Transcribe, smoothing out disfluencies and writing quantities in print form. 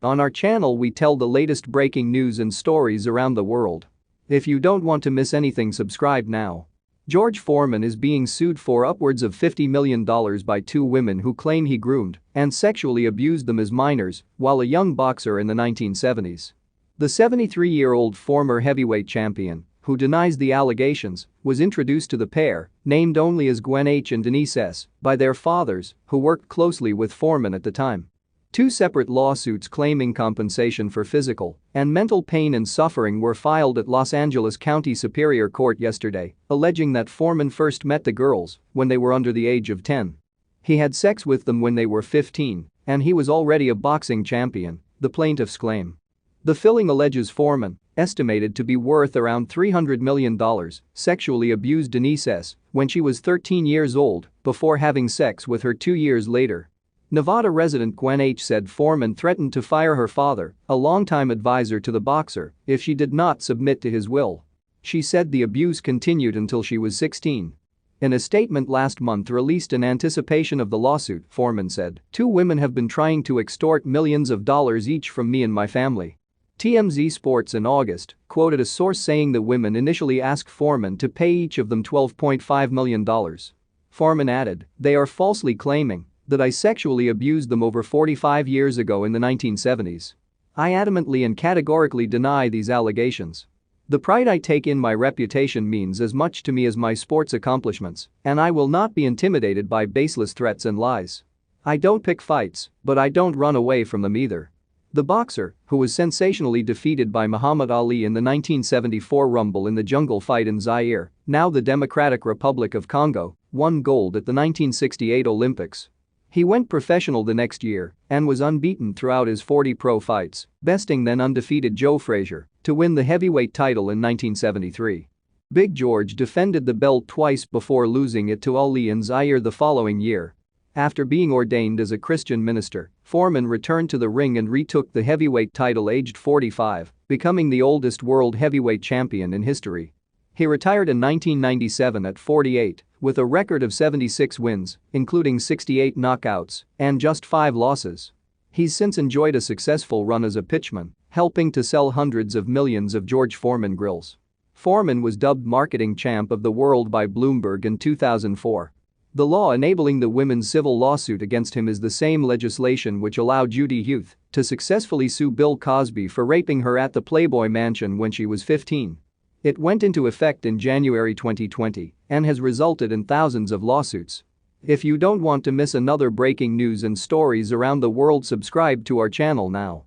On our channel we tell the latest breaking news and stories around the world. If you don't want to miss anything, subscribe now. George Foreman is being sued for upwards of $50 million by two women who claim he groomed and sexually abused them as minors while a young boxer in the 1970s. The 73-year-old former heavyweight champion, who denies the allegations, was introduced to the pair, named only as Gwen H. and Denise S., by their fathers, who worked closely with Foreman at the time. Two separate lawsuits claiming compensation for physical and mental pain and suffering were filed at Los Angeles County Superior Court yesterday, alleging that Foreman first met the girls when they were under the age of 10. He had sex with them when they were 15, and he was already a boxing champion, the plaintiffs claim. The filing alleges Foreman, estimated to be worth around $300 million, sexually abused Denise S. when she was 13 years old before having sex with her 2 years later. Nevada resident Gwen H. said Foreman threatened to fire her father, a longtime advisor to the boxer, if she did not submit to his will. She said the abuse continued until she was 16. In a statement last month released in anticipation of the lawsuit, Foreman said, "Two women have been trying to extort millions of dollars each from me and my family." TMZ Sports in August quoted a source saying the women initially asked Foreman to pay each of them $12.5 million. Foreman added, "They are falsely claiming that I sexually abused them over 45 years ago in the 1970s. I adamantly and categorically deny these allegations. The pride I take in my reputation means as much to me as my sports accomplishments, and I will not be intimidated by baseless threats and lies. I don't pick fights, but I don't run away from them either." The boxer, who was sensationally defeated by Muhammad Ali in the 1974 Rumble in the Jungle fight in Zaire, now the Democratic Republic of Congo, won gold at the 1968 Olympics. He went professional the next year and was unbeaten throughout his 40 pro fights, besting then undefeated Joe Frazier to win the heavyweight title in 1973. Big George defended the belt twice before losing it to Ali in Zaire the following year. After being ordained as a Christian minister, Foreman returned to the ring and retook the heavyweight title aged 45, becoming the oldest world heavyweight champion in history. He retired in 1997 at 48, with a record of 76 wins, including 68 knockouts and just 5 losses. He's since enjoyed a successful run as a pitchman, helping to sell hundreds of millions of George Foreman grills. Foreman was dubbed marketing champ of the world by Bloomberg in 2004. The law enabling the women's civil lawsuit against him is the same legislation which allowed Judy Hughes to successfully sue Bill Cosby for raping her at the Playboy Mansion when she was 15. It went into effect in January 2020 and has resulted in thousands of lawsuits. If you don't want to miss another breaking news and stories around the world, subscribe to our channel now.